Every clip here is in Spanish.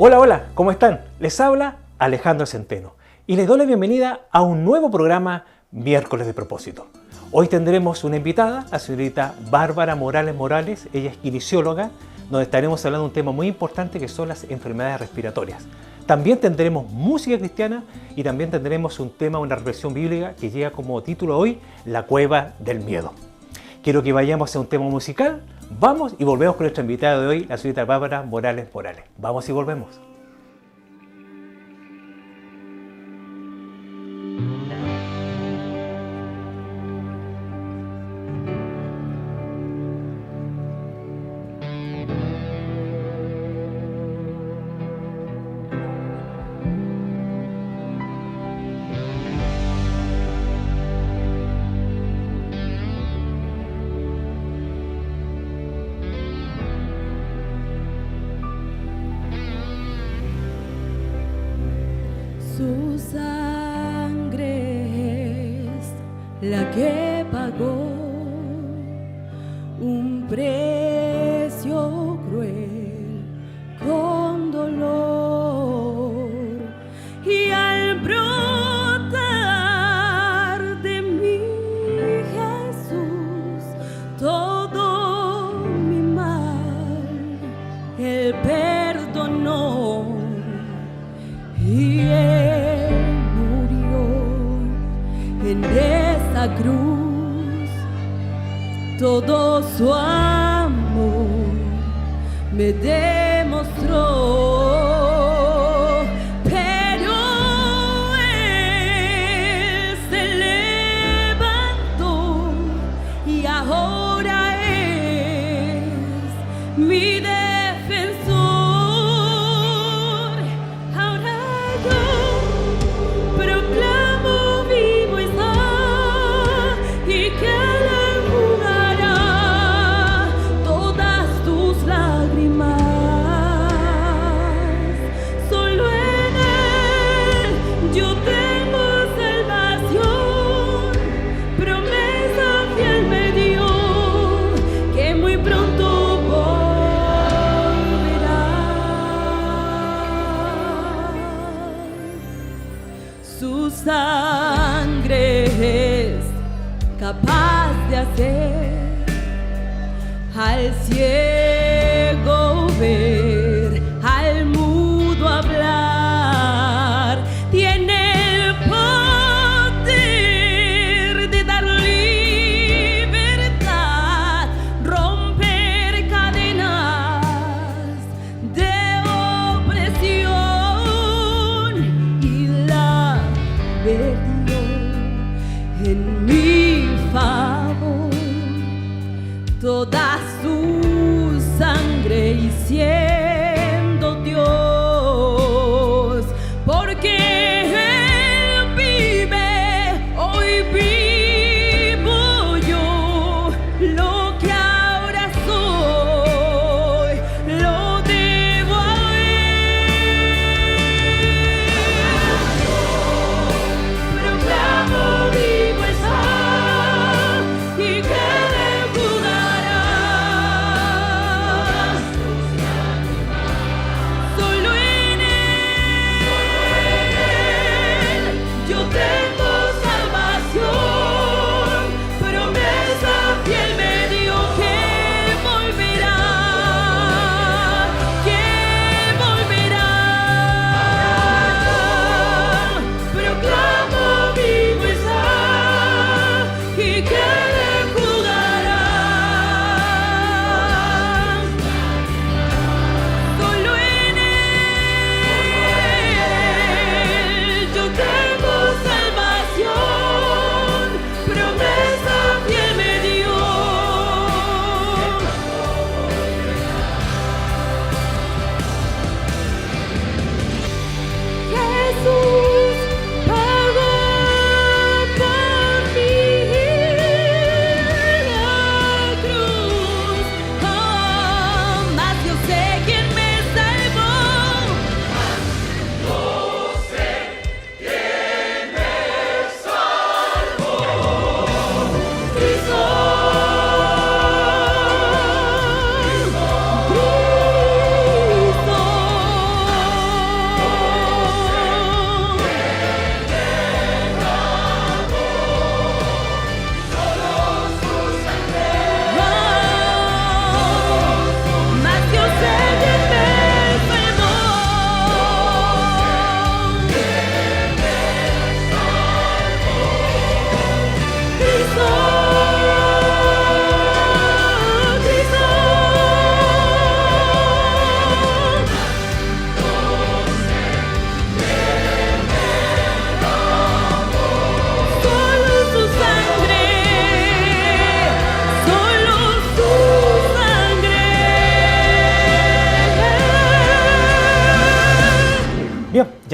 Hola, hola, ¿cómo están? Les habla Alejandro Centeno y les doy la bienvenida a un nuevo programa Miércoles de Propósito. Hoy tendremos una invitada, la señorita Bárbara Morales Morales, ella es kinesióloga, donde estaremos hablando de un tema muy importante que son las enfermedades respiratorias. También tendremos música cristiana y también tendremos un tema, una reflexión bíblica que lleva como título hoy La Cueva del Miedo. Quiero que vayamos a un tema musical, vamos y volvemos con nuestra invitada de hoy, la señorita Bárbara Morales Morales. Vamos y volvemos. Su sangre es la que pagó un precio cruel con dolor, y al brotar de mí Jesús todo mi mal Él perdonó. Y Él murió en esa cruz, todo su amor me demostró. Pero Él se levantó y ahora es mi defensor. Proclamo vivo está y que Él enjugará todas tus lágrimas. Solo en Él yo tengo salvación, promesa fiel me dio que muy pronto volverá. Su sangre es capaz de hacer al ciego ver, al mudo hablar. Tiene el poder de dar libertad, romper cadenas de opresión, y la perdió en mi favor toda su sangre, y siendo Dios, porque Él vive, hoy vivo yo. Lo que ahora soy lo debo a Él. Proclamo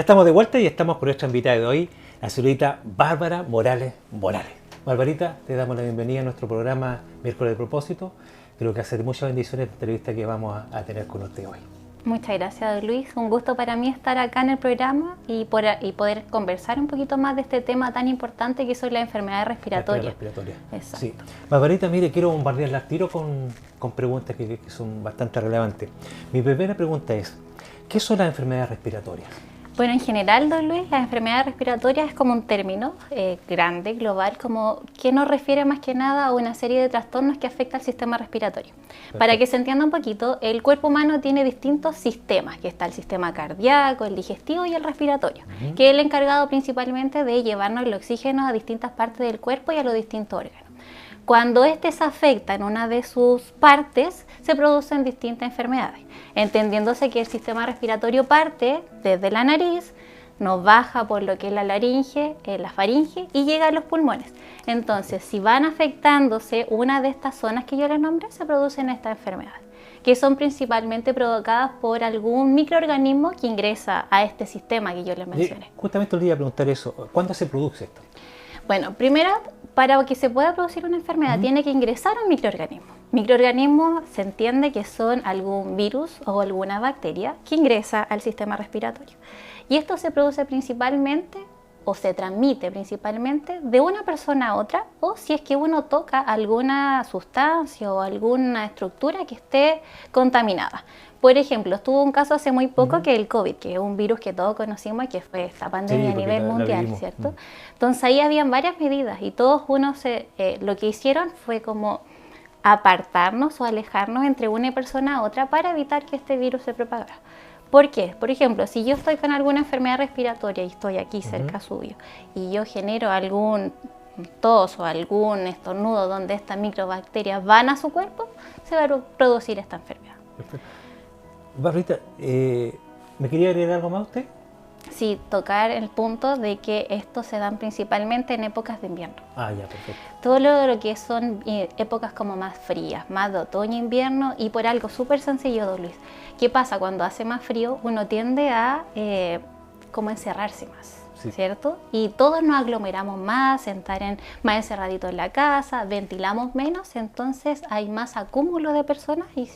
Ya estamos de vuelta y estamos con nuestra invitada de hoy, la señorita Bárbara Morales Morales. Barbarita, te damos la bienvenida a nuestro programa Miércoles de Propósito. Creo que va a ser muchas bendiciones esta entrevista que vamos a tener con usted hoy. Muchas gracias, don Luis. Un gusto para mí estar acá en el programa y poder conversar un poquito más de este tema tan importante que son las enfermedades respiratorias. Exacto. Sí. Barbarita, mire, quiero bombardearla al tiro con preguntas que son bastante relevantes. Mi primera pregunta es, ¿qué son las enfermedades respiratorias? Bueno, en general, don Luis, las enfermedades respiratorias es como un término grande, global, como que nos refiere más que nada a una serie de trastornos que afectan al sistema respiratorio. Perfecto. Para que se entienda un poquito, el cuerpo humano tiene distintos sistemas, que está el sistema cardíaco, el digestivo y el respiratorio, que es el encargado principalmente de llevarnos el oxígeno a distintas partes del cuerpo y a los distintos órganos. Cuando este se afecta en una de sus partes, se producen distintas enfermedades, entendiéndose que el sistema respiratorio parte desde la nariz, nos baja por lo que es la laringe, la faringe y llega a los pulmones. Entonces, si van afectándose una de estas zonas que yo les nombré, se producen estas enfermedades, que son principalmente provocadas por algún microorganismo que ingresa a este sistema que yo les mencioné. Justamente le iba a preguntar eso, ¿cuándo se produce esto? Bueno, primero, para que se pueda producir una enfermedad, tiene que ingresar un microorganismo. Microorganismos se entiende que son algún virus o alguna bacteria que ingresa al sistema respiratorio. Y esto se produce principalmente o se transmite principalmente de una persona a otra, o si es que uno toca alguna sustancia o alguna estructura que esté contaminada. Por ejemplo, estuvo un caso hace muy poco que el COVID, que es un virus que todos conocimos y que fue esta pandemia a nivel mundial, ¿cierto? Entonces ahí habían varias medidas y todos lo que hicieron fue como apartarnos o alejarnos entre una persona a otra para evitar que este virus se propagara. ¿Por qué? Por ejemplo, si yo estoy con alguna enfermedad respiratoria y estoy aquí cerca suyo y yo genero algún tos o algún estornudo donde estas microbacterias van a su cuerpo, se va a producir esta enfermedad. Perfecto. Barbarita, ¿me quería agregar algo más usted? Sí, tocar el punto de que estos se dan principalmente en épocas de invierno. Ah, ya, perfecto. Todo lo que son épocas como más frías, más de otoño, invierno, y por algo súper sencillo, don Luis. ¿Qué pasa? Cuando hace más frío, uno tiende a como encerrarse más, ¿cierto? Y todos nos aglomeramos más, más encerraditos en la casa, ventilamos menos, entonces hay más acúmulo de personas y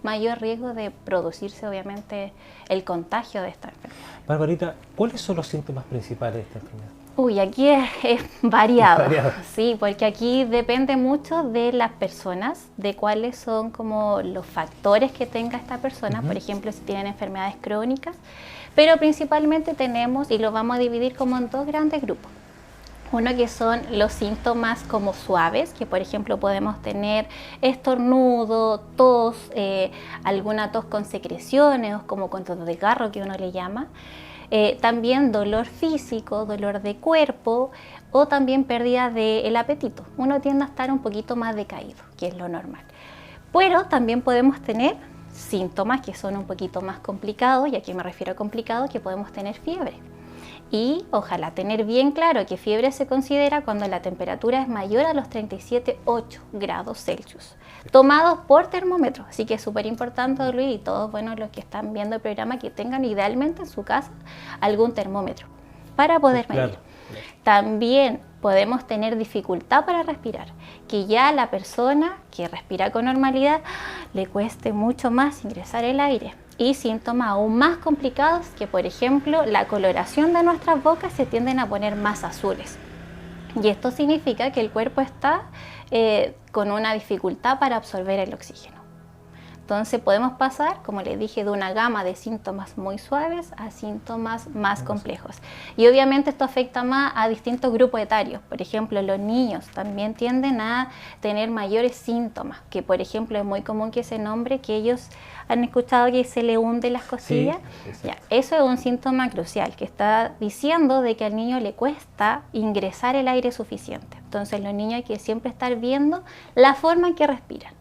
mayor riesgo de producirse, obviamente, el contagio de esta enfermedad. Barbarita, ¿cuáles son los síntomas principales de esta enfermedad? Uy, aquí es variado, sí, porque aquí depende mucho de las personas, de cuáles son como los factores que tenga esta persona, por ejemplo, si tienen enfermedades crónicas, pero principalmente tenemos, y lo vamos a dividir como en dos grandes grupos. Uno que son los síntomas como suaves, que por ejemplo podemos tener estornudo, tos, alguna tos con secreciones o como con tos de garro que uno le llama. También dolor físico, dolor de cuerpo o también pérdida del apetito. Uno tiende a estar un poquito más decaído, que es lo normal. Pero también podemos tener síntomas que son un poquito más complicados, y aquí me refiero a complicados, que podemos tener fiebre. Y ojalá tener bien claro que fiebre se considera cuando la temperatura es mayor a los 37,8 grados Celsius, tomados por termómetro. Así que es súper importante, Luis, y todos los que están viendo el programa, que tengan idealmente en su casa algún termómetro para poder medir. También podemos tener dificultad para respirar, que ya a la persona que respira con normalidad le cueste mucho más ingresar el aire. Y síntomas aún más complicados, que por ejemplo la coloración de nuestras bocas se tienden a poner más azules. Y esto significa que el cuerpo está con una dificultad para absorber el oxígeno. Entonces podemos pasar, como les dije, de una gama de síntomas muy suaves a síntomas más complejos. Y obviamente esto afecta más a distintos grupos etarios. Por ejemplo, los niños también tienden a tener mayores síntomas, que por ejemplo es muy común que se nombre que ellos han escuchado que se le hunden las costillas. Sí, ya, eso es un síntoma crucial, que está diciendo de que al niño le cuesta ingresar el aire suficiente. Entonces los niños hay que siempre estar viendo la forma en que respiran.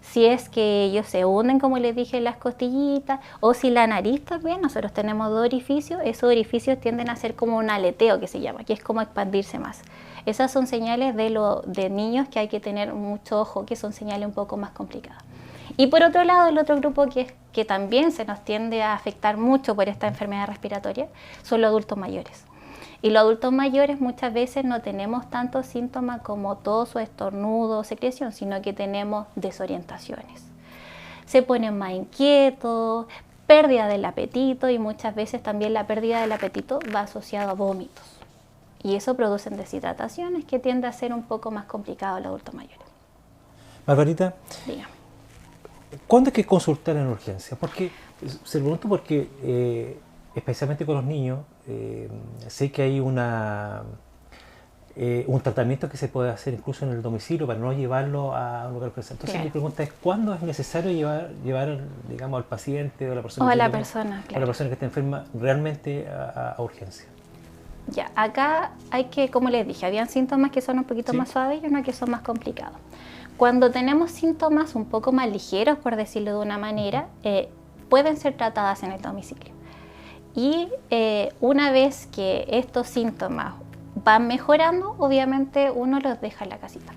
Si es que ellos se hunden, como les dije, en las costillitas, o si la nariz también, nosotros tenemos dos orificios, esos orificios tienden a ser como un aleteo, que se llama, que es como expandirse más. Esas son señales de niños que hay que tener mucho ojo, que son señales un poco más complicadas. Y por otro lado, el otro grupo que también se nos tiende a afectar mucho por esta enfermedad respiratoria son los adultos mayores. Y los adultos mayores muchas veces no tenemos tantos síntomas como tos o estornudo o secreción, sino que tenemos desorientaciones. Se ponen más inquietos, pérdida del apetito, y muchas veces también la pérdida del apetito va asociado a vómitos. Y eso produce deshidrataciones que tiende a ser un poco más complicado en los adultos mayores. Barbarita, Dígame. ¿cuándo hay que consultar en urgencia? Porque, se lo pregunto porque, especialmente con los niños, sé que hay un tratamiento que se puede hacer incluso en el domicilio para no llevarlo a un lugar presente. Entonces, Claro. mi pregunta es, ¿cuándo es necesario llevar digamos, al paciente o a la persona, O a que la tiene- persona, o a claro. la persona que está enferma realmente a urgencia? Ya, acá hay que, como les dije, habían síntomas que son un poquito Sí. más suaves y unos que son más complicados. Cuando tenemos síntomas un poco más ligeros, por decirlo de una manera, pueden ser tratadas en el domicilio. Y una vez que estos síntomas van mejorando, obviamente uno los deja en la casita.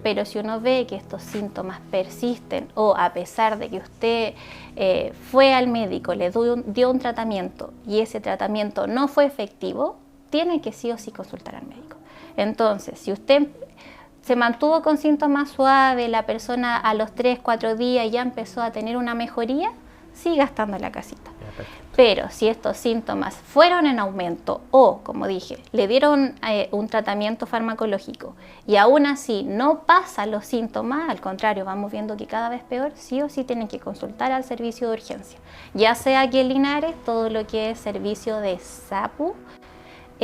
Pero si uno ve que estos síntomas persisten, o a pesar de que usted fue al médico, le dio un tratamiento y ese tratamiento no fue efectivo, tiene que sí o sí consultar al médico. Entonces, si usted se mantuvo con síntomas suaves, la persona a los 3, 4 días ya empezó a tener una mejoría, siga estando en la casita. Ya, perfecto. Pero si estos síntomas fueron en aumento o, como dije, le dieron un tratamiento farmacológico y aún así no pasan los síntomas, al contrario, vamos viendo que cada vez peor, sí o sí tienen que consultar al servicio de urgencia. Ya sea aquí en Linares, todo lo que es servicio de SAPU,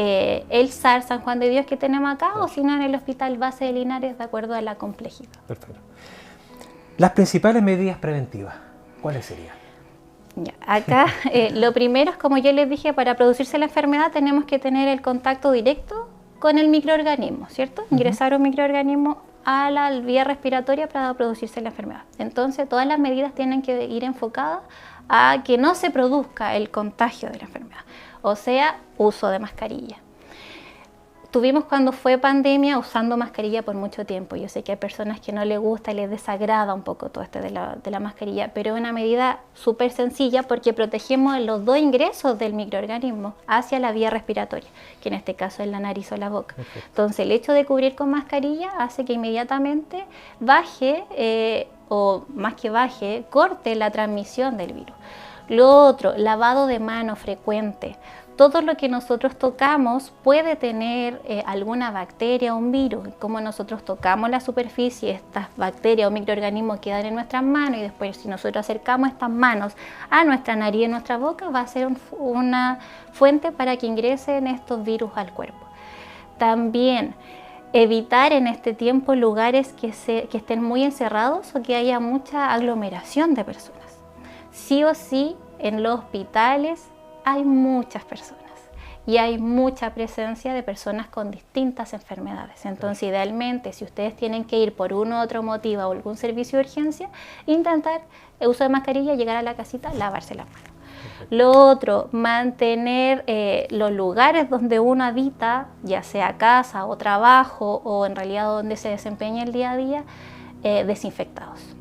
el SAR San Juan de Dios que tenemos acá, o si no en el Hospital Base de Linares, de acuerdo a la complejidad. Perfecto. Las principales medidas preventivas, ¿cuáles serían? Ya, acá lo primero es, como yo les dije, para producirse la enfermedad tenemos que tener el contacto directo con el microorganismo, ¿cierto? Ingresar un microorganismo a la vía respiratoria para producirse la enfermedad. Entonces, todas las medidas tienen que ir enfocadas a que no se produzca el contagio de la enfermedad, o sea, uso de mascarilla. Tuvimos cuando fue pandemia usando mascarilla por mucho tiempo. Yo sé que hay personas que no les gusta y les desagrada un poco todo esto de la mascarilla, pero es una medida súper sencilla porque protegemos los dos ingresos del microorganismo hacia la vía respiratoria, que en este caso es la nariz o la boca. Perfecto. Entonces el hecho de cubrir con mascarilla hace que inmediatamente baje, o más que baje, corte la transmisión del virus. Lo otro, lavado de manos frecuente. Todo lo que nosotros tocamos puede tener alguna bacteria o un virus. Como nosotros tocamos la superficie, estas bacterias o microorganismos quedan en nuestras manos, y después si nosotros acercamos estas manos a nuestra nariz y a nuestra boca, va a ser una fuente para que ingresen estos virus al cuerpo. También evitar en este tiempo lugares que estén muy encerrados o que haya mucha aglomeración de personas. Sí o sí, en los hospitales hay muchas personas y hay mucha presencia de personas con distintas enfermedades. Entonces, idealmente, si ustedes tienen que ir por uno u otro motivo o algún servicio de urgencia, intentar el uso de mascarilla, llegar a la casita, lavarse las manos. Lo otro, mantener los lugares donde uno habita, ya sea casa o trabajo o en realidad donde se desempeña el día a día, desinfectados.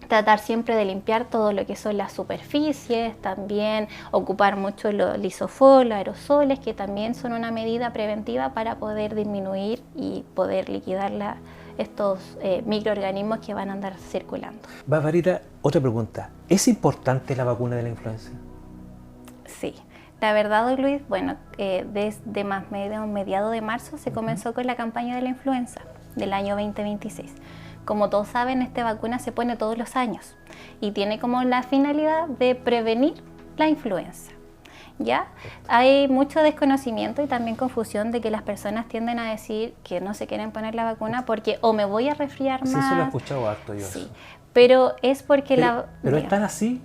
Tratar siempre de limpiar todo lo que son las superficies, también ocupar mucho los lisoform, los aerosoles, que también son una medida preventiva para poder disminuir y poder liquidar estos microorganismos que van a andar circulando. Barbarita, otra pregunta. ¿Es importante la vacuna de la influenza? Sí, la verdad, don Luis, bueno, desde más mediados de marzo se comenzó con la campaña de la influenza del año 2026. Como todos saben, esta vacuna se pone todos los años y tiene como la finalidad de prevenir la influenza. ¿Ya? Hay mucho desconocimiento y también confusión de que las personas tienden a decir que no se quieren poner la vacuna porque o me voy a resfriar Sí, más. eso lo he escuchado harto yo. Sí, Eso. pero es porque Pero diga. ¿están así?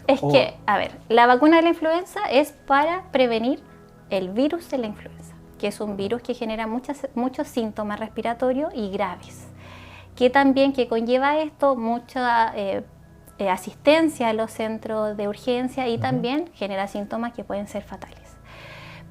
Es que, a ver, la vacuna de la influenza es para prevenir el virus de la influenza, que es un virus que genera muchos síntomas respiratorios y graves. Que también que conlleva esto mucha asistencia a los centros de urgencia y también genera síntomas que pueden ser fatales.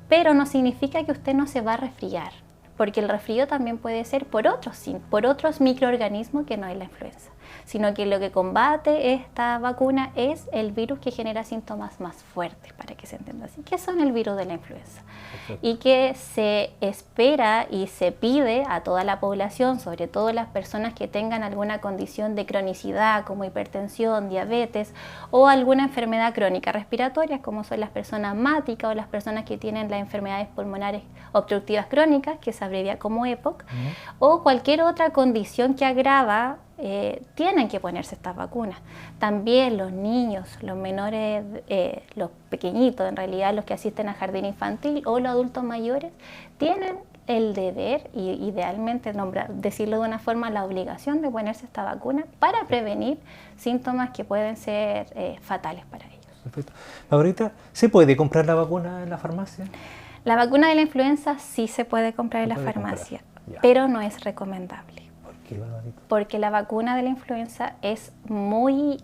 Pero no significa que usted no se va a resfriar, porque el resfrío también puede ser por otros microorganismos que no es la influenza, sino que lo que combate esta vacuna es el virus que genera síntomas más fuertes, para que se entienda así, que son el virus de la influenza. Perfecto. Y que se espera y se pide a toda la población, sobre todo las personas que tengan alguna condición de cronicidad como hipertensión, diabetes o alguna enfermedad crónica respiratoria, como son las personas asmáticas o las personas que tienen las enfermedades pulmonares obstructivas crónicas, que se abrevia como EPOC, o cualquier otra condición que agrava, tienen que ponerse estas vacunas. También los niños, los menores, los pequeñitos, en realidad los que asisten a jardín infantil o los adultos mayores, tienen el deber y idealmente decirlo de una forma, la obligación de ponerse esta vacuna para prevenir síntomas que pueden ser fatales para ellos. Perfecto. Ahorita, ¿se puede comprar la vacuna en la farmacia? La vacuna de la influenza sí se puede comprar en la farmacia, pero no es recomendable. Porque la vacuna de la influenza es muy,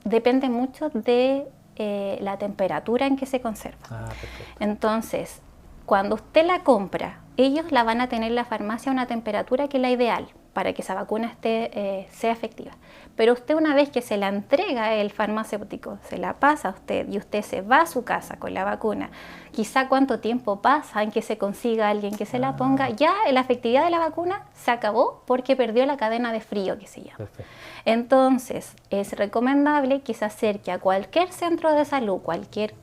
depende mucho de la temperatura en que se conserva. Entonces, cuando usted la compra, ellos la van a tener en la farmacia a una temperatura que es la ideal para que esa vacuna sea efectiva. Pero usted, una vez que se la entrega el farmacéutico, se la pasa a usted y usted se va a su casa con la vacuna, quizá cuánto tiempo pasa en que se consiga alguien que se la ponga, ya la efectividad de la vacuna se acabó porque perdió la cadena de frío, que se llama. Perfecto. Entonces, es recomendable que se acerque a cualquier centro de salud, cualquier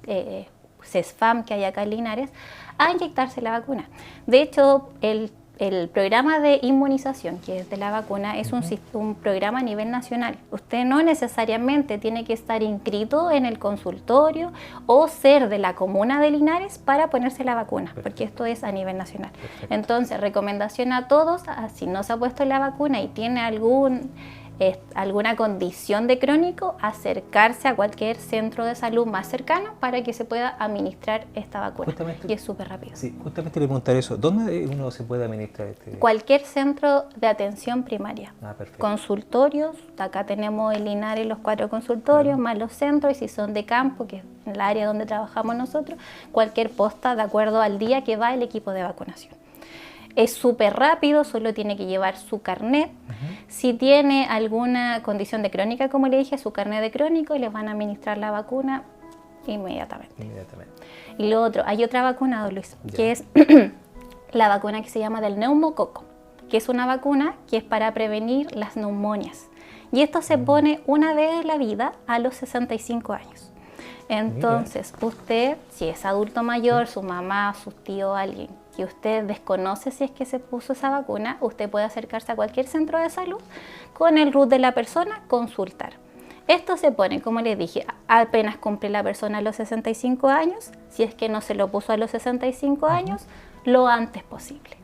CESFAM que haya acá en Linares, a inyectarse la vacuna. De hecho, el programa de inmunización, que es de la vacuna, es un programa a nivel nacional. Usted no necesariamente tiene que estar inscrito en el consultorio o ser de la comuna de Linares para ponerse la vacuna, porque esto es a nivel nacional. Perfecto. Entonces, recomendación a todos, si no se ha puesto la vacuna y tiene alguna condición de crónico, acercarse a cualquier centro de salud más cercano para que se pueda administrar esta vacuna. Justamente, y es súper rápido. Sí, justamente le preguntar eso. ¿Dónde uno se puede administrar Cualquier centro de atención primaria. Perfecto. Consultorios, acá tenemos en Linares los 4 consultorios, más los centros, y si son de campo, que es el área donde trabajamos nosotros, cualquier posta de acuerdo al día que va el equipo de vacunación. Es súper rápido, solo tiene que llevar su carnet. Si tiene alguna condición de crónica, como le dije, su carnet de crónico, y les van a administrar la vacuna inmediatamente. Y lo otro, hay otra vacuna, don Luis, que es la vacuna que se llama del neumococo, que es una vacuna que es para prevenir las neumonias. Y esto se pone una vez en la vida a los 65 años. Entonces, usted, si es adulto mayor, su mamá, su tío, alguien que usted desconoce si es que se puso esa vacuna, usted puede acercarse a cualquier centro de salud con el RUT de la persona, consultar. Esto se pone, como les dije, apenas cumple la persona los 65 años, si es que no se lo puso a los 65 años, lo antes posible.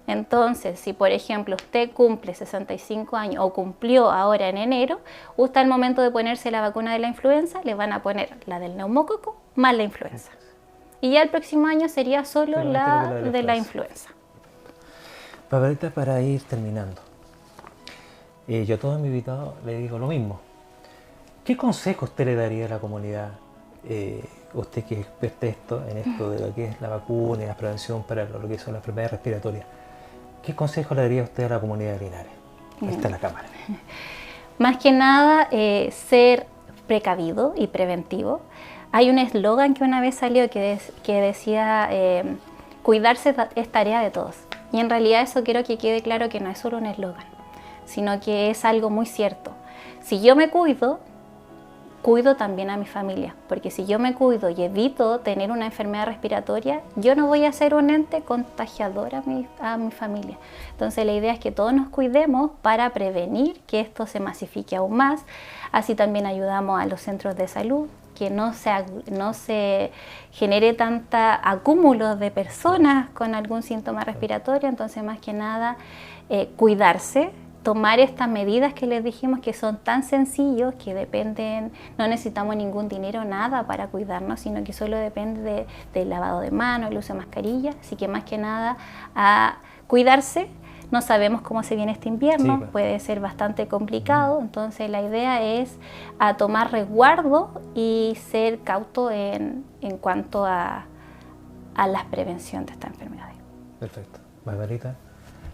Entonces, si por ejemplo usted cumple 65 años o cumplió ahora en enero, usted al momento de ponerse la vacuna de la influenza, le van a poner la del neumococo más la influenza. Y ya el próximo año sería solo la de la influenza. Barbarita, para ir terminando, yo a todos mis invitados le digo lo mismo. ¿Qué consejo usted le daría a la comunidad, usted que es experto en esto de lo que es la vacuna y la prevención para lo que son las enfermedades respiratorias? ¿Qué consejo le daría usted a la comunidad de Linares? Ahí está la cámara. Más que nada, ser precavido y preventivo. Hay un eslogan que una vez salió que decía, cuidarse es tarea de todos. Y en realidad eso quiero que quede claro que no es solo un eslogan, sino que es algo muy cierto. Si yo me cuido, cuido también a mi familia, porque si yo me cuido y evito tener una enfermedad respiratoria, yo no voy a ser un ente contagiador a mi familia. Entonces la idea es que todos nos cuidemos para prevenir que esto se masifique aún más. Así también ayudamos a los centros de salud, que no se genere tanta acúmulo de personas con algún síntoma respiratorio. Entonces, más que nada, cuidarse, tomar estas medidas que les dijimos, que son tan sencillos, que dependen, no necesitamos ningún dinero, nada para cuidarnos, sino que solo depende del lavado de manos, el uso de mascarilla. Así que más que nada, a cuidarse. No sabemos cómo se viene este invierno, sí, puede ser bastante complicado, entonces la idea es a tomar resguardo y ser cauto en cuanto a a la prevención de esta enfermedad. Perfecto. Barbarita,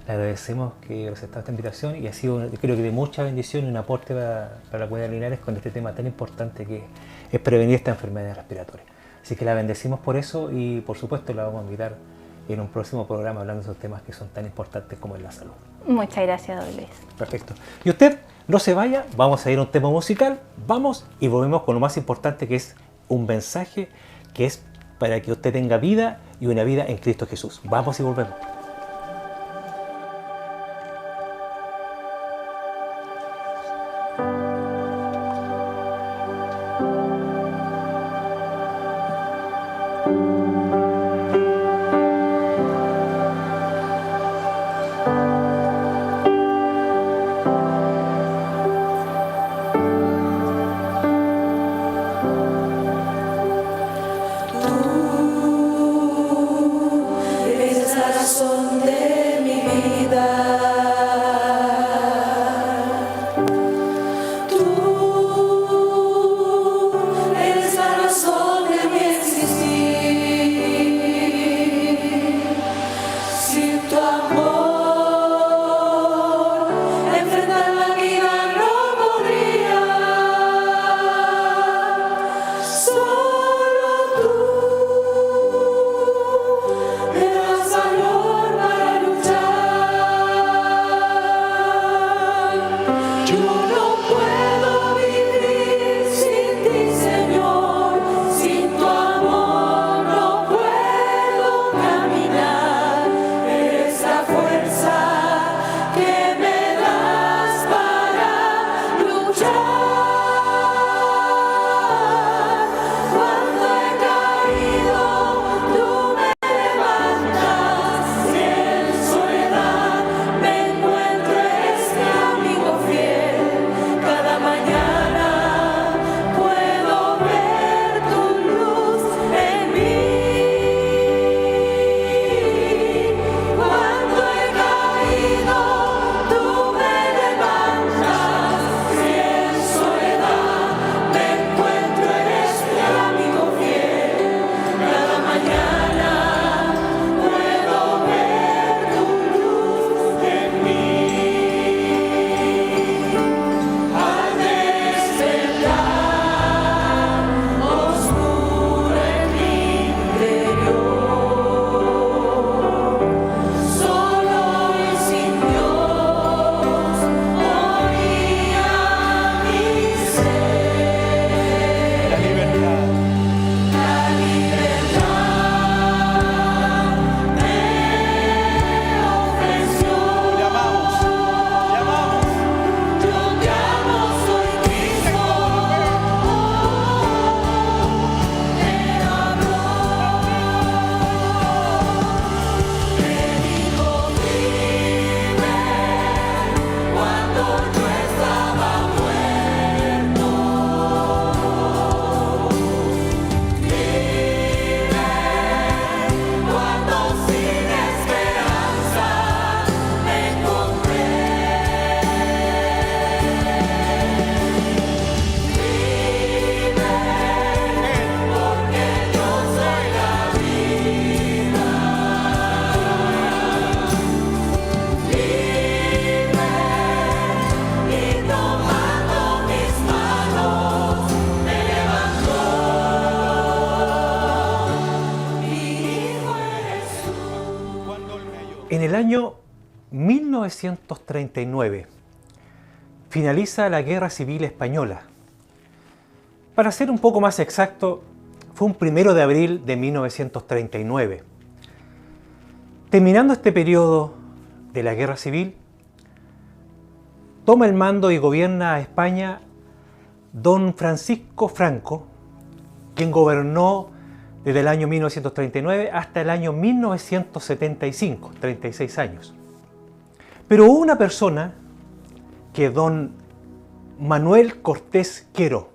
le agradecemos que aceptado esta invitación y ha sido, creo que de mucha bendición y un aporte para la comunidad de Linares con este tema tan importante que es prevenir esta enfermedad respiratoria. Así que la bendecimos por eso y por supuesto la vamos a invitar en un próximo programa hablando de esos temas que son tan importantes como es la salud. Muchas gracias, don Luis. Perfecto. Y usted no se vaya, vamos a ir a un tema musical, vamos y volvemos con lo más importante que es un mensaje que es para que usted tenga vida y una vida en Cristo Jesús. Vamos y volvemos. Eres la razón de mi vida. Tú eres la razón de mi existir. Sin tu amor, enfrentar la vida no podría. Solo tú me das valor para luchar. Yo no puedo vivir sin ti, Señor. Sin tu amor no puedo caminar. Eres la fuerza que me das para luchar. Cuando he caído, tú me levantas. Si en soledad me encuentro, eres mi amigo fiel. Cada mañana puedo ver tu luz en mí. Cuando he caído, tú me levantas. Si en soledad me encuentro, eres mi amigo fiel. Cada mañana puedo ver tu luz en mí. Al despertar, oscuro en mi interior, solo y sin Dios, moría mi ser. La libertad me ofreció. Te amamos, yo te amo, soy Cristo. Te hablo, te digo vive cuando yo estaba muerto. Vive cuando sin esperanza me encontré. Vive porque yo soy la vida. Vive y tomando mis manos me levantó. Mi hijo eres tú. En el año 1939 finaliza la Guerra Civil Española. Para ser un poco más exacto, fue un 1 de abril de 1939. Terminando este periodo de la Guerra Civil, toma el mando y gobierna a España don Francisco Franco, quien gobernó desde el año 1939 hasta el año 1975, 36 años. Pero hubo una persona que don Manuel Cortés Quero,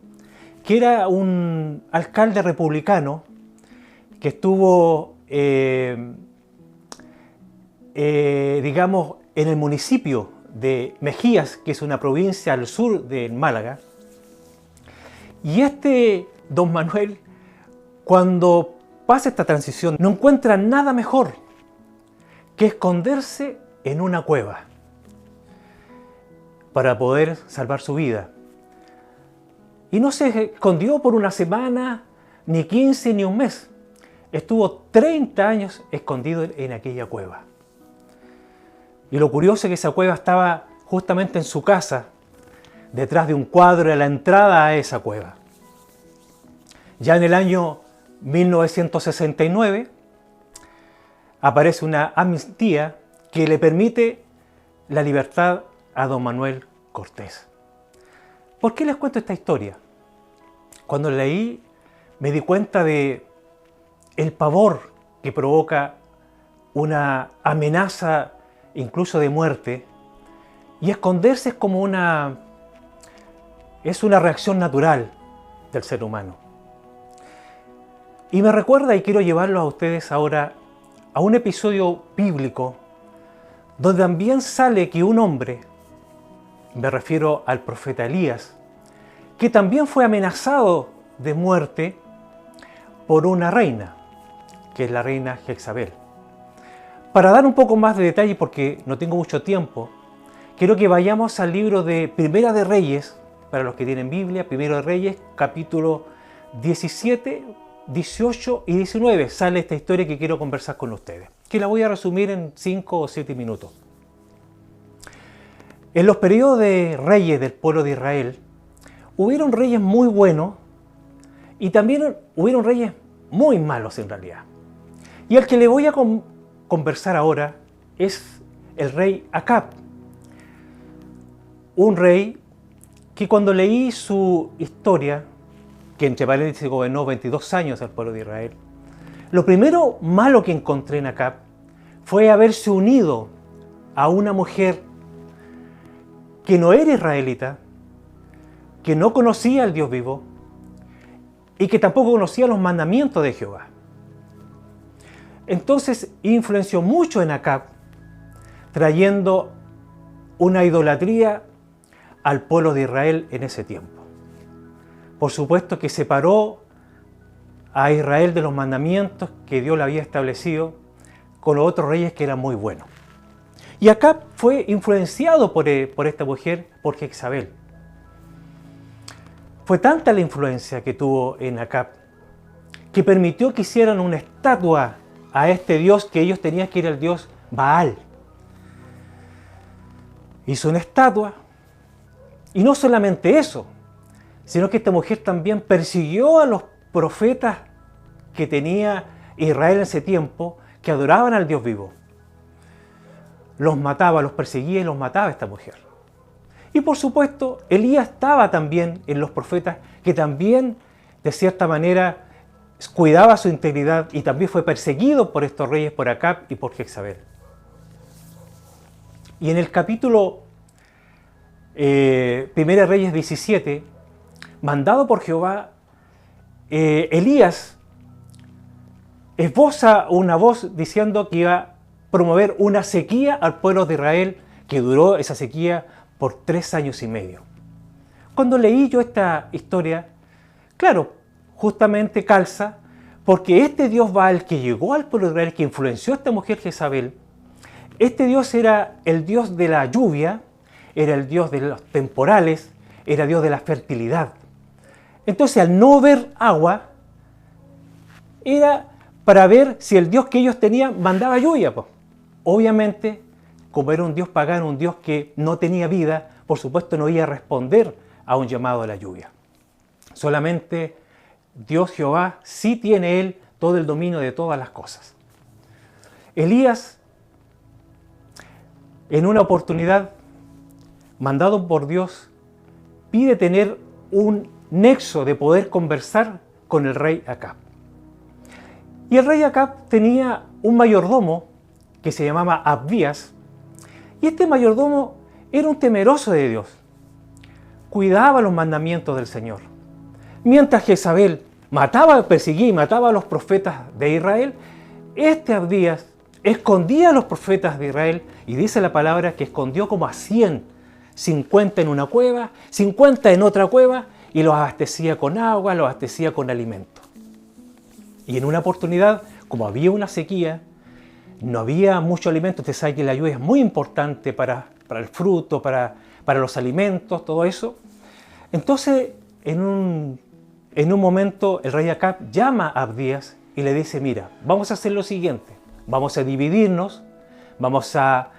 que era un alcalde republicano que estuvo, digamos, en el municipio de Mejías, que es una provincia al sur de Málaga. Y este don Manuel, cuando pasa esta transición, no encuentra nada mejor que esconderse en una cueva para poder salvar su vida. Y no se escondió por una semana, ni 15, ni un mes. Estuvo 30 años escondido en aquella cueva. Y lo curioso es que esa cueva estaba justamente en su casa, detrás de un cuadro a la entrada a esa cueva. Ya en el año 1969 aparece una amnistía que le permite la libertad a don Manuel Cortés. ¿Por qué les cuento esta historia? Cuando leí me di cuenta de el pavor que provoca una amenaza incluso de muerte, y esconderse es como una reacción natural del ser humano. Y me recuerda, y quiero llevarlo a ustedes ahora, a un episodio bíblico donde también sale que un hombre, me refiero al profeta Elías, que también fue amenazado de muerte por una reina, que es la reina Jezabel. Para dar un poco más de detalle, porque no tengo mucho tiempo, quiero que vayamos al libro de Primera de Reyes, para los que tienen Biblia, Primero de Reyes, capítulo 17, 18 y 19. Sale esta historia que quiero conversar con ustedes, que la voy a resumir en 5 o 7 minutos. En los periodos de reyes del pueblo de Israel, hubieron reyes muy buenos y también hubieron reyes muy malos en realidad. Y el que le voy a conversar ahora es el rey Acab. Un rey que cuando leí su historia, que entre paréntesis gobernó 22 años al pueblo de Israel, lo primero malo que encontré en Acab fue haberse unido a una mujer que no era israelita, que no conocía al Dios vivo y que tampoco conocía los mandamientos de Jehová. Entonces influenció mucho en Acab, trayendo una idolatría al pueblo de Israel en ese tiempo. Por supuesto que separó a Israel de los mandamientos que Dios le había establecido con los otros reyes que eran muy buenos. Y Acab fue influenciado por esta mujer, por Jezabel. Fue tanta la influencia que tuvo en Acab que permitió que hicieran una estatua a este dios que ellos tenían, que era el dios Baal. Hizo una estatua, y no solamente eso, sino que esta mujer también persiguió a los profetas que tenía Israel en ese tiempo, que adoraban al Dios vivo. Los mataba, los perseguía y los mataba esta mujer. Y por supuesto, Elías estaba también en los profetas, que también, de cierta manera, cuidaba su integridad y también fue perseguido por estos reyes, por Acab y por Jezabel. Y en el capítulo Primera Reyes 17, mandado por Jehová, Elías esboza una voz diciendo que iba a promover una sequía al pueblo de Israel, que duró esa sequía por 3 años y medio. Cuando leí yo esta historia, claro, justamente calza, porque este Dios Baal que llegó al pueblo de Israel, que influenció a esta mujer Jezabel, este Dios era el Dios de la lluvia, era el Dios de los temporales, era Dios de la fertilidad. Entonces, al no ver agua, era para ver si el Dios que ellos tenían mandaba lluvia. Obviamente, como era un Dios pagano, un Dios que no tenía vida, por supuesto no iba a responder a un llamado a la lluvia. Solamente Dios Jehová sí tiene Él todo el dominio de todas las cosas. Elías, en una oportunidad, mandado por Dios, pide tener un nexo de poder conversar con el rey Acab. Y el rey Acab tenía un mayordomo que se llamaba Abdías, y este mayordomo era un temeroso de Dios, cuidaba los mandamientos del Señor. Mientras Jezabel perseguía y mataba a los profetas de Israel, este Abdías escondía a los profetas de Israel, y dice la palabra que escondió como a 100, 50 en una cueva, 50 en otra cueva, y los abastecía con agua, los abastecía con alimento. Y en una oportunidad, como había una sequía, no había mucho alimento. Usted sabe que la lluvia es muy importante para el fruto, para los alimentos, todo eso. Entonces, en un momento, el rey Acab llama a Abdías y le dice, mira, vamos a hacer lo siguiente. Vamos a dividirnos, vamos a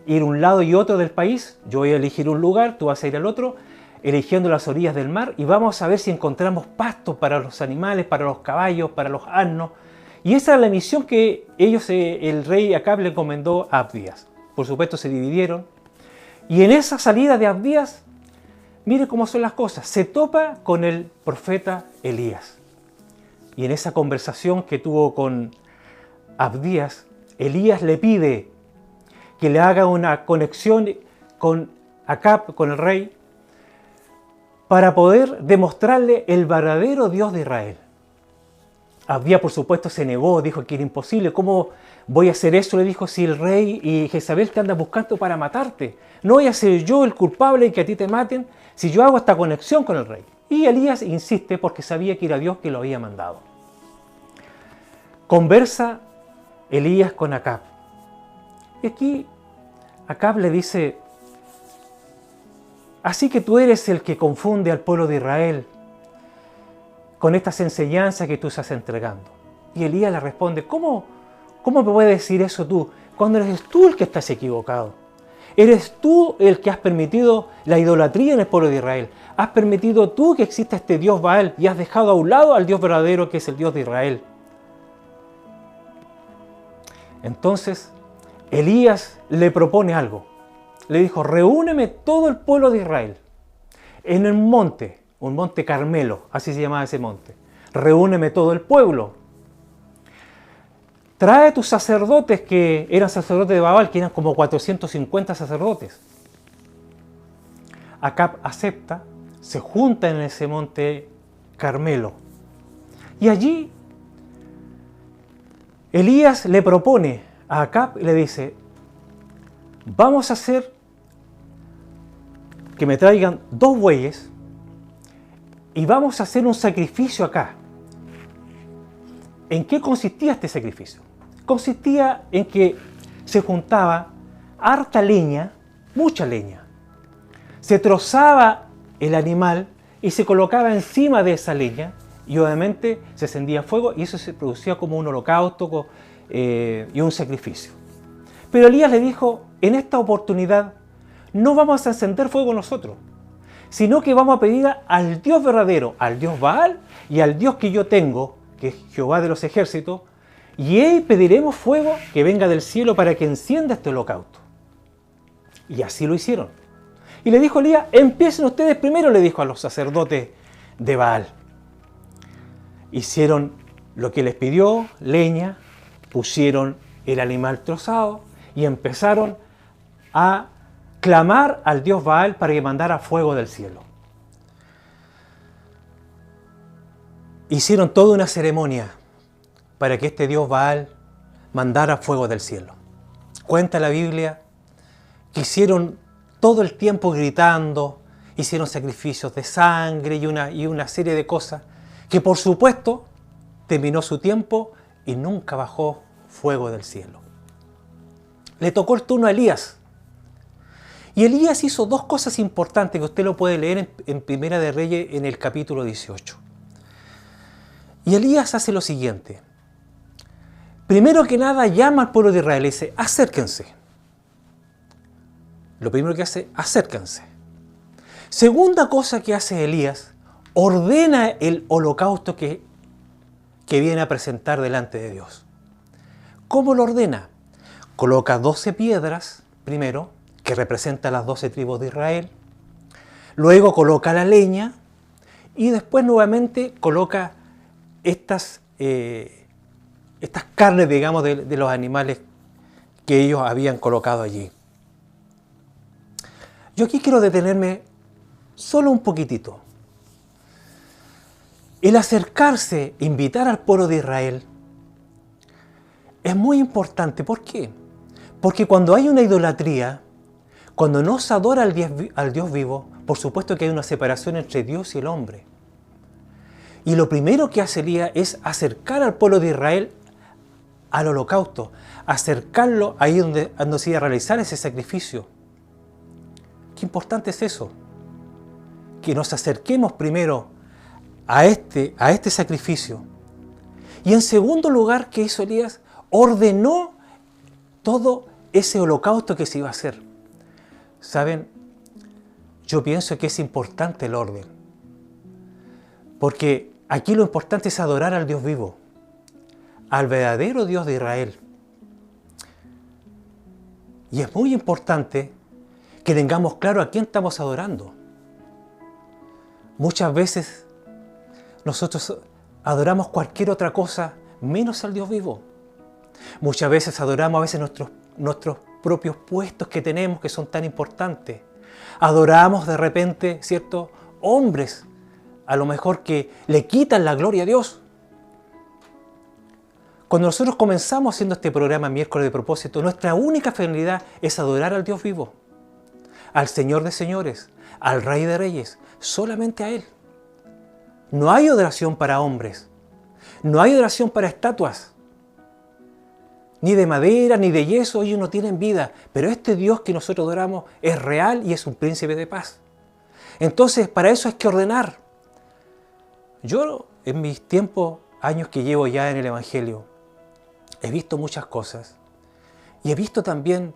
ir un lado y otro del país. Yo voy a elegir un lugar, tú vas a ir al otro, eligiendo las orillas del mar, y vamos a ver si encontramos pasto para los animales, para los caballos, para los asnos. Y esa es la misión que el rey Acab le encomendó a Abdías. Por supuesto se dividieron. Y en esa salida de Abdías, mire cómo son las cosas, se topa con el profeta Elías. Y en esa conversación que tuvo con Abdías, Elías le pide que le haga una conexión con Acab, con el rey, para poder demostrarle el verdadero Dios de Israel. Abdías, por supuesto, se negó, dijo que era imposible. ¿Cómo voy a hacer eso? Le dijo, si el rey y Jezabel te andan buscando para matarte. No voy a ser yo el culpable y que a ti te maten si yo hago esta conexión con el rey. Y Elías insiste porque sabía que era Dios que lo había mandado. Conversa Elías con Acab. Y aquí Acab le dice, así que tú eres el que confunde al pueblo de Israel con estas enseñanzas que tú estás entregando. Y Elías le responde, ¿cómo me puedes decir eso tú? Cuando eres tú el que estás equivocado. Eres tú el que has permitido la idolatría en el pueblo de Israel. Has permitido tú que exista este Dios Baal y has dejado a un lado al Dios verdadero que es el Dios de Israel. Entonces, Elías le propone algo. Le dijo, reúneme todo el pueblo de Israel en un monte Carmelo, así se llamaba ese monte. Reúneme todo el pueblo. Trae tus sacerdotes que eran sacerdotes de Baal, que eran como 450 sacerdotes. Acab acepta, se junta en ese monte Carmelo. Y allí Elías le propone a Acab y le dice, vamos a hacer que me traigan 2 bueyes y vamos a hacer un sacrificio acá. ¿En qué consistía este sacrificio? Consistía en que se juntaba harta leña, mucha leña. Se trozaba el animal y se colocaba encima de esa leña y obviamente se encendía fuego y eso se producía como un holocausto y un sacrificio. Pero Elías le dijo, en esta oportunidad no vamos a encender fuego nosotros, sino que vamos a pedir al Dios verdadero, al Dios Baal y al Dios que yo tengo, que es Jehová de los ejércitos, y ahí pediremos fuego que venga del cielo para que encienda este holocausto. Y así lo hicieron. Y le dijo Elías, empiecen ustedes primero, le dijo a los sacerdotes de Baal. Hicieron lo que les pidió, leña, pusieron el animal trozado y empezaron a clamar al Dios Baal para que mandara fuego del cielo. Hicieron toda una ceremonia para que este Dios Baal mandara fuego del cielo. Cuenta la Biblia que hicieron todo el tiempo gritando, hicieron sacrificios de sangre y una serie de cosas que por supuesto terminó su tiempo y nunca bajó fuego del cielo. Le tocó el turno a Elías. Y Elías hizo 2 cosas importantes que usted lo puede leer en Primera de Reyes en el capítulo 18. Y Elías hace lo siguiente. Primero que nada llama al pueblo de Israel y dice, acérquense. Lo primero que hace, acérquense. Segunda cosa que hace Elías, ordena el holocausto que viene a presentar delante de Dios. ¿Cómo lo ordena? Coloca 12 piedras, primero, que representan las 12 tribus de Israel. Luego coloca la leña y después nuevamente coloca estas carnes, digamos, de los animales que ellos habían colocado allí. Yo aquí quiero detenerme solo un poquitito. El acercarse, invitar al pueblo de Israel, es muy importante. ¿Por qué? Porque cuando hay una idolatría, cuando no se adora al Dios vivo, por supuesto que hay una separación entre Dios y el hombre. Y lo primero que hace Elías es acercar al pueblo de Israel al holocausto, acercarlo ahí donde se iba a realizar ese sacrificio. Qué importante es eso, que nos acerquemos primero a este sacrificio. Y en segundo lugar, ¿qué hizo Elías? Ordenó todo ese holocausto que se iba a hacer. ¿Saben? Yo pienso que es importante el orden, porque aquí lo importante es adorar al Dios vivo, al verdadero Dios de Israel. Y es muy importante que tengamos claro a quién estamos adorando. Muchas veces nosotros adoramos cualquier otra cosa menos al Dios vivo. Muchas veces adoramos nuestros propios puestos que tenemos, que son tan importantes. Adoramos de repente, ¿cierto?, hombres, a lo mejor que le quitan la gloria a Dios. Cuando nosotros comenzamos haciendo este programa Miércoles de Propósito, nuestra única finalidad es adorar al Dios vivo, al Señor de señores, al Rey de reyes, solamente a Él. No hay adoración para hombres, no hay adoración para estatuas, ni de madera, ni de yeso, ellos no tienen vida, pero este Dios que nosotros adoramos es real y es un príncipe de paz. Entonces, para eso hay que ordenar. Yo, en mis años que llevo ya en el Evangelio, he visto muchas cosas y he visto también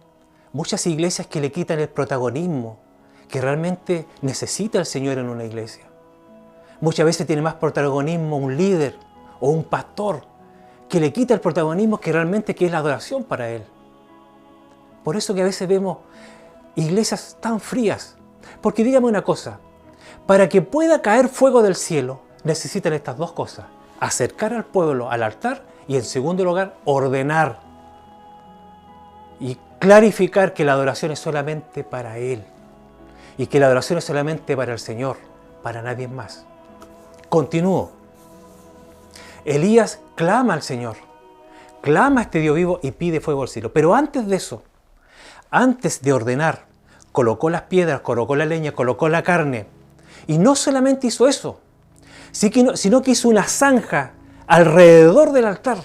muchas iglesias que le quitan el protagonismo que realmente necesita el Señor en una iglesia. Muchas veces tiene más protagonismo un líder o un pastor que le quita el protagonismo que realmente es la adoración para Él. Por eso que a veces vemos iglesias tan frías. Porque dígame una cosa, para que pueda caer fuego del cielo necesitan estas dos cosas: acercar al pueblo al altar y, en segundo lugar, ordenar y clarificar que la adoración es solamente para Él y que la adoración es solamente para el Señor, para nadie más. Continúo. Elías clama al Señor, clama a este Dios vivo y pide fuego al cielo. Pero antes de eso, antes de ordenar, colocó las piedras, colocó la leña, colocó la carne. Y no solamente hizo eso, sino que hizo una zanja alrededor del altar.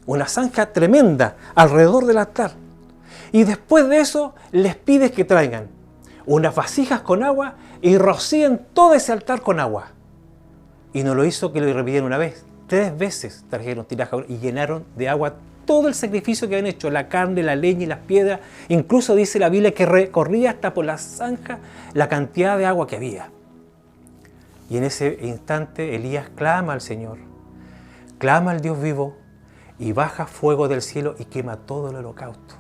Una zanja tremenda alrededor del altar. Y después de eso les pide que traigan unas vasijas con agua y rocíen todo ese altar con agua. Y no lo hizo que lo repitieran una vez, 3 veces trajeron tinajas y llenaron de agua todo el sacrificio que habían hecho, la carne, la leña y las piedras. Incluso dice la Biblia que recorría hasta por la zanja la cantidad de agua que había. Y en ese instante Elías clama al Señor, clama al Dios vivo y baja fuego del cielo y quema todo el holocausto.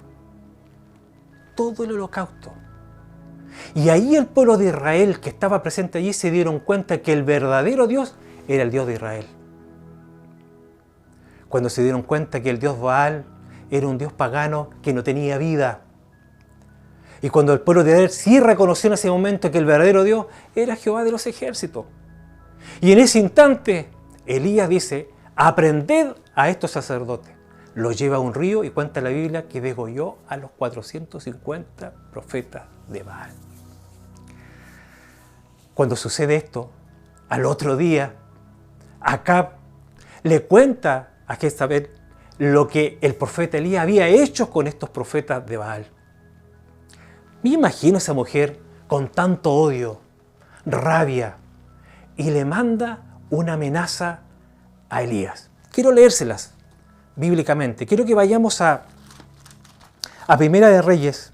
Todo el holocausto. Y ahí el pueblo de Israel que estaba presente allí se dieron cuenta que el verdadero Dios era el Dios de Israel. Cuando se dieron cuenta que el Dios Baal era un Dios pagano que no tenía vida. Y cuando el pueblo de Israel sí reconoció en ese momento que el verdadero Dios era Jehová de los ejércitos. Y en ese instante Elías dice: aprended a estos sacerdotes. Los lleva a un río y cuenta la Biblia que degolló a los 450 profetas de Baal. Cuando sucede esto, al otro día, Acab le cuenta a Jezabel lo que el profeta Elías había hecho con estos profetas de Baal. Me imagino a esa mujer con tanto odio, rabia, y le manda una amenaza a Elías. Quiero leérselas bíblicamente. Quiero que vayamos a Primera de Reyes,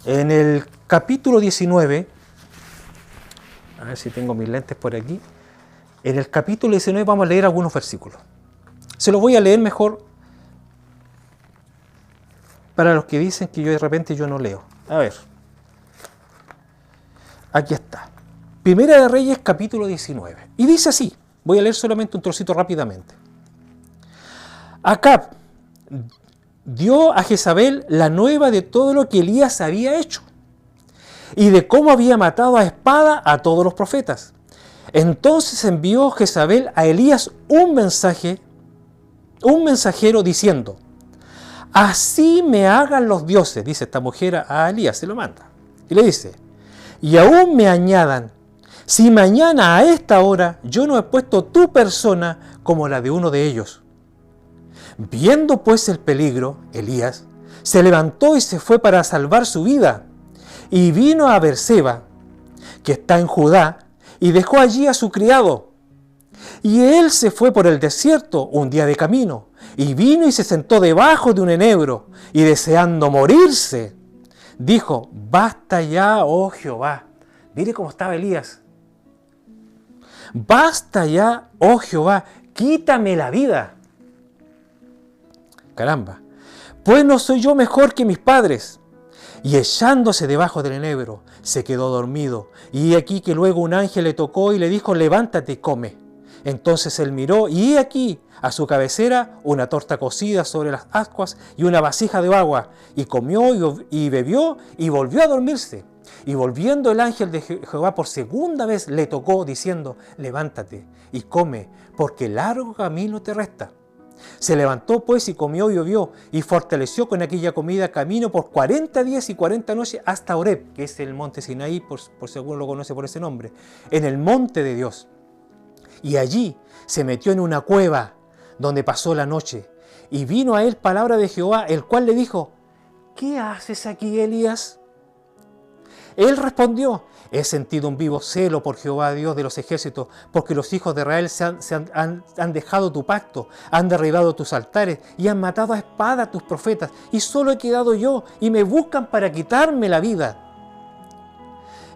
en el capítulo 19, a ver si tengo mis lentes por aquí. En el capítulo 19 vamos a leer algunos versículos. Se los voy a leer mejor para los que dicen que de repente yo no leo. A ver, aquí está. Primera de Reyes, capítulo 19. Y dice así, voy a leer solamente un trocito rápidamente. Acab dio a Jezabel la nueva de todo lo que Elías había hecho y de cómo había matado a espada a todos los profetas. Entonces envió Jezabel a Elías un mensajero diciendo: así me hagan los dioses, dice esta mujer a Elías, se lo manda. Y le dice: y aún me añadan, si mañana a esta hora yo no he puesto tu persona como la de uno de ellos. Viendo pues el peligro, Elías se levantó y se fue para salvar su vida, y vino a Beerseba, que está en Judá, y dejó allí a su criado. Y él se fue por el desierto un día de camino, y vino y se sentó debajo de un enebro, y deseando morirse, dijo: basta ya, oh Jehová. Mire cómo estaba Elías. Basta ya, oh Jehová, quítame la vida. Caramba, pues no soy yo mejor que mis padres. Y echándose debajo del enebro, se quedó dormido. Y he aquí que luego un ángel le tocó y le dijo: levántate y come. Entonces él miró, y he aquí a su cabecera una torta cocida sobre las ascuas y una vasija de agua. Y comió y bebió y volvió a dormirse. Y volviendo el ángel de Jehová por segunda vez le tocó, diciendo: levántate y come, porque largo camino te resta. Se levantó pues y comió y bebió, y fortaleció con aquella comida camino por 40 días y 40 noches hasta Horeb, que es el monte Sinaí, por si alguno lo conoce por ese nombre, en el monte de Dios. Y allí se metió en una cueva, donde pasó la noche. Y vino a él palabra de Jehová, el cual le dijo: ¿qué haces aquí, Elías? Él respondió: he sentido un vivo celo por Jehová Dios de los ejércitos, porque los hijos de Israel han dejado tu pacto, han derribado tus altares y han matado a espada a tus profetas, y solo he quedado yo, y me buscan para quitarme la vida.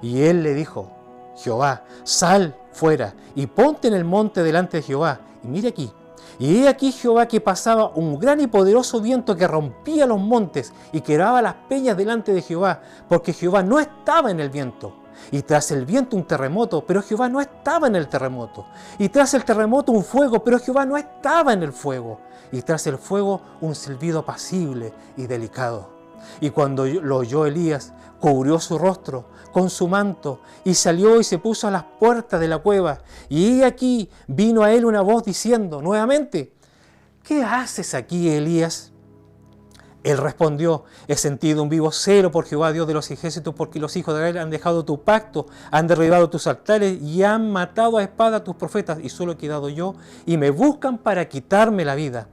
Y él le dijo: Jehová, sal fuera y ponte en el monte delante de Jehová. Y mire aquí. Y he aquí Jehová que pasaba un gran y poderoso viento que rompía los montes y quebraba las peñas delante de Jehová, porque Jehová no estaba en el viento. Y tras el viento un terremoto, pero Jehová no estaba en el terremoto. Y tras el terremoto un fuego, pero Jehová no estaba en el fuego. Y tras el fuego un silbido apacible y delicado. Y cuando lo oyó Elías, cubrió su rostro con su manto y salió y se puso a las puertas de la cueva. Y aquí vino a él una voz diciendo nuevamente: ¿qué haces aquí, Elías? Él respondió: he sentido un vivo celo por Jehová Dios de los ejércitos, porque los hijos de Israel han dejado tu pacto, han derribado tus altares y han matado a espada a tus profetas, y solo he quedado yo, y me buscan para quitarme la vida.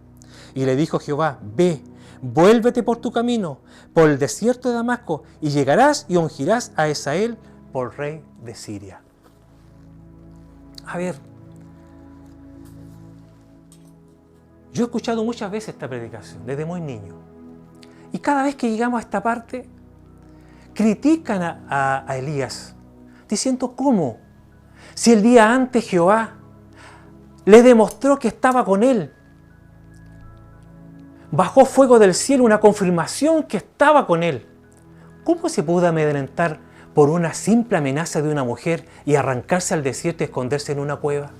Y le dijo Jehová: ve, vuélvete por tu camino, por el desierto de Damasco, y llegarás y ungirás a Hazael por rey de Siria. A ver, yo he escuchado muchas veces esta predicación, desde muy niño. Y cada vez que llegamos a esta parte, critican a Elías, diciendo: ¿cómo? Si el día antes Jehová le demostró que estaba con él, bajó fuego del cielo, una confirmación que estaba con él. ¿Cómo se pudo amedrentar por una simple amenaza de una mujer y arrancarse al desierto y esconderse en una cueva?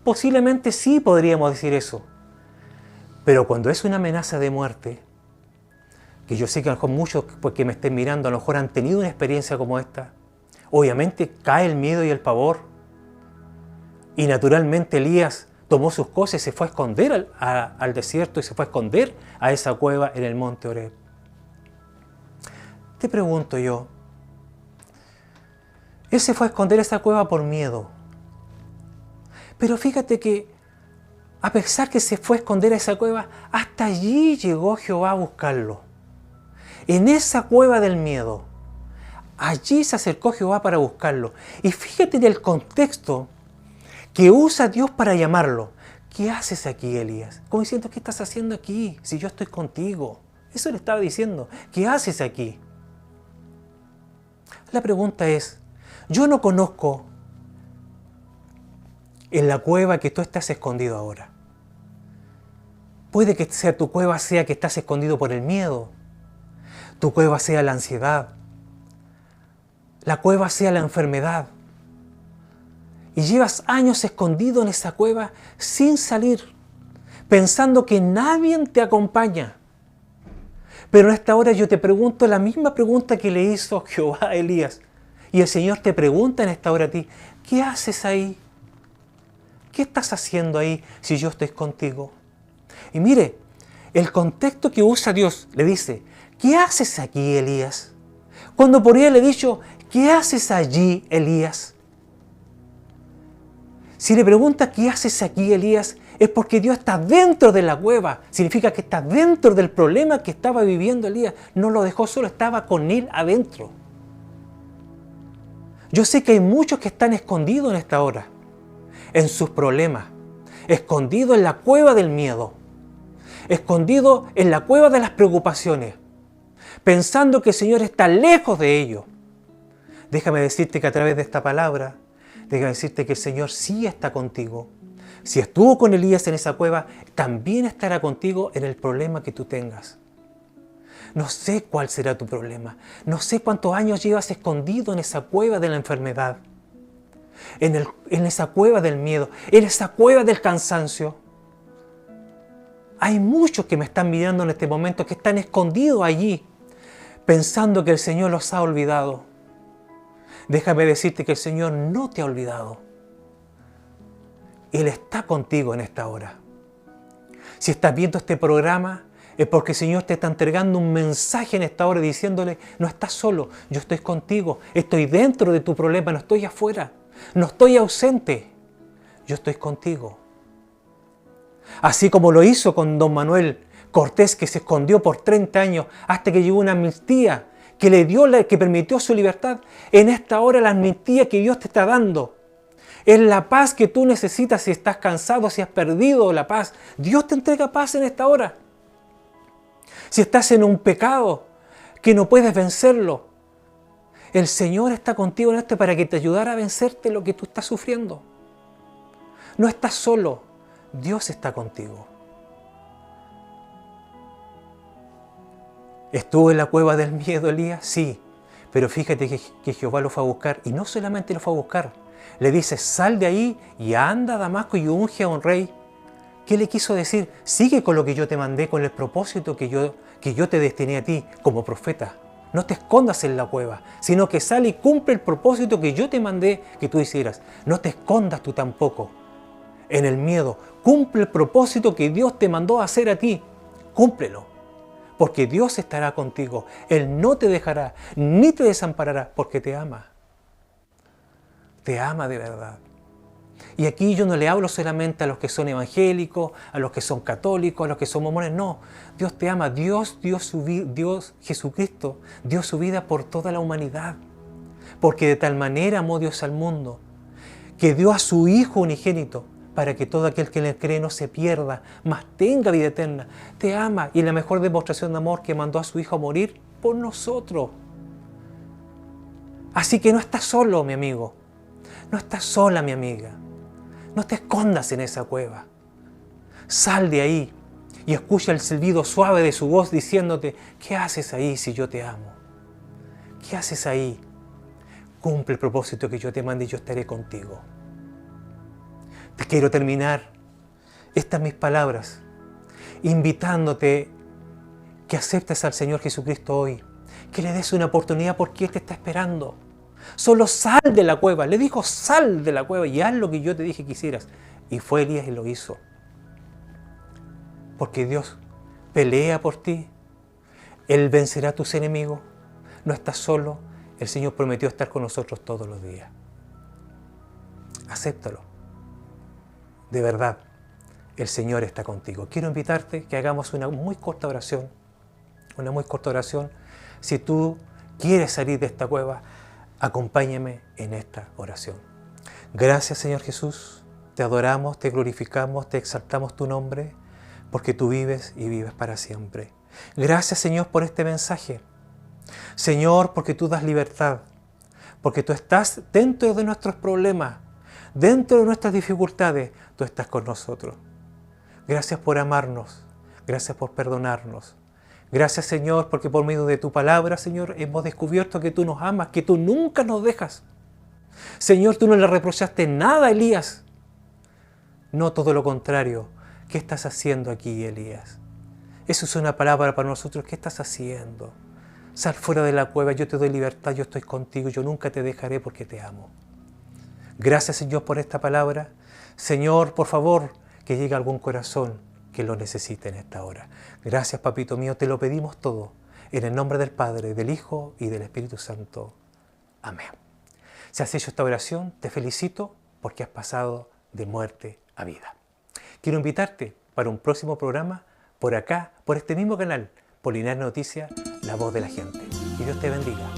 Posiblemente sí podríamos decir eso. Pero cuando es una amenaza de muerte, que yo sé que a lo mejor muchos que me estén mirando a lo mejor han tenido una experiencia como esta, obviamente cae el miedo y el pavor. Y naturalmente Elías tomó sus cosas y se fue a esconder al desierto y se fue a esconder a esa cueva en el monte Horeb. Te pregunto yo, él se fue a esconder a esa cueva por miedo. Pero fíjate que a pesar que se fue a esconder a esa cueva, hasta allí llegó Jehová a buscarlo. En esa cueva del miedo, allí se acercó Jehová para buscarlo. Y fíjate en el contexto que usa Dios para llamarlo. ¿Qué haces aquí, Elías? Como diciendo: ¿qué estás haciendo aquí si yo estoy contigo? Eso le estaba diciendo. ¿Qué haces aquí? La pregunta es, yo no conozco en la cueva que tú estás escondido ahora. Puede que sea tu cueva sea que estás escondido por el miedo. Tu cueva sea la ansiedad. La cueva sea la enfermedad. Y llevas años escondido en esa cueva sin salir, pensando que nadie te acompaña. Pero en esta hora yo te pregunto la misma pregunta que le hizo Jehová a Elías. Y el Señor te pregunta en esta hora a ti: ¿qué haces ahí? ¿Qué estás haciendo ahí si yo estoy contigo? Y mire, el contexto que usa Dios le dice: ¿qué haces aquí, Elías? Cuando podría haberle dicho: ¿qué haces allí, Elías? Si le preguntas ¿qué haces aquí, Elías? Es porque Dios está dentro de la cueva. Significa que está dentro del problema que estaba viviendo Elías. No lo dejó solo, estaba con él adentro. Yo sé que hay muchos que están escondidos en esta hora, en sus problemas, escondidos en la cueva del miedo, escondidos en la cueva de las preocupaciones, pensando que el Señor está lejos de ellos. Déjame decirte que a través de esta palabra, déjame decirte que el Señor sí está contigo. Si estuvo con Elías en esa cueva, también estará contigo en el problema que tú tengas. No sé cuál será tu problema. No sé cuántos años llevas escondido en esa cueva de la enfermedad, en esa cueva del miedo, en esa cueva del cansancio. Hay muchos que me están mirando en este momento que están escondidos allí, pensando que el Señor los ha olvidado. Déjame decirte que el Señor no te ha olvidado. Él está contigo en esta hora. Si estás viendo este programa, es porque el Señor te está entregando un mensaje en esta hora diciéndole, no estás solo, yo estoy contigo, estoy dentro de tu problema, no estoy afuera, no estoy ausente, yo estoy contigo. Así como lo hizo con don Manuel Cortés, que se escondió por 30 años hasta que llegó una amnistía que permitió su libertad. En esta hora la amnistía que Dios te está dando es la paz que tú necesitas. Si estás cansado, si has perdido la paz, Dios te entrega paz en esta hora. Si estás en un pecado que no puedes vencerlo, el Señor está contigo en esto para que te ayudara a vencerte lo que tú estás sufriendo. No estás solo, Dios está contigo. ¿Estuvo en la cueva del miedo Elías? Sí, pero fíjate que Jehová lo fue a buscar, y no solamente lo fue a buscar, le dice, sal de ahí y anda a Damasco y unge a un rey. ¿Qué le quiso decir? Sigue con lo que yo te mandé, con el propósito que yo te destiné a ti como profeta. No te escondas en la cueva, sino que sal y cumple el propósito que yo te mandé que tú hicieras. No te escondas tú tampoco en el miedo. Cumple el propósito que Dios te mandó a hacer a ti. Cúmplelo, porque Dios estará contigo. Él no te dejará, ni te desamparará, porque te ama. Te ama de verdad. Y aquí yo no le hablo solamente a los que son evangélicos, a los que son católicos, a los que son mormones. No, Dios te ama. Dios Jesucristo dio su vida por toda la humanidad. Porque de tal manera amó Dios al mundo, que dio a su Hijo unigénito, para que todo aquel que le cree no se pierda, mas tenga vida eterna. Te ama, y la mejor demostración de amor que mandó a su Hijo a morir por nosotros. Así que no estás solo, mi amigo. No estás sola, mi amiga. No te escondas en esa cueva. Sal de ahí y escucha el silbido suave de su voz diciéndote, ¿qué haces ahí si yo te amo? ¿Qué haces ahí? Cumple el propósito que yo te mandé y yo estaré contigo. Te quiero terminar estas mis palabras invitándote que aceptes al Señor Jesucristo hoy, que le des una oportunidad porque Él te está esperando. Solo sal de la cueva. Le dijo, sal de la cueva y haz lo que yo te dije que hicieras. Y fue Elías y lo hizo. Porque Dios pelea por ti. Él vencerá a tus enemigos. No estás solo. El Señor prometió estar con nosotros todos los días. Acéptalo. De verdad, el Señor está contigo. Quiero invitarte que hagamos una muy corta oración. Una muy corta oración. Si tú quieres salir de esta cueva, acompáñame en esta oración. Gracias, Señor Jesús. Te adoramos, te glorificamos, te exaltamos tu nombre, porque tú vives y vives para siempre. Gracias, Señor, por este mensaje. Señor, porque tú das libertad, porque tú estás dentro de nuestros problemas, dentro de nuestras dificultades, tú estás con nosotros. Gracias por amarnos, gracias por perdonarnos. Gracias, Señor, porque por medio de tu palabra, Señor, hemos descubierto que tú nos amas, que tú nunca nos dejas. Señor, tú no le reprochaste nada a Elías. No, todo lo contrario. ¿Qué estás haciendo aquí, Elías? Eso es una palabra para nosotros. ¿Qué estás haciendo? Sal fuera de la cueva, yo te doy libertad, yo estoy contigo, yo nunca te dejaré porque te amo. Gracias, Señor, por esta palabra. Señor, por favor, que llegue a algún corazón que lo necesite en esta hora. Gracias, Papito mío, te lo pedimos todo, en el nombre del Padre, del Hijo y del Espíritu Santo. Amén. Si has hecho esta oración, te felicito porque has pasado de muerte a vida. Quiero invitarte para un próximo programa por acá, por este mismo canal, Polinaria Noticias, La Voz de la Gente. Que Dios te bendiga.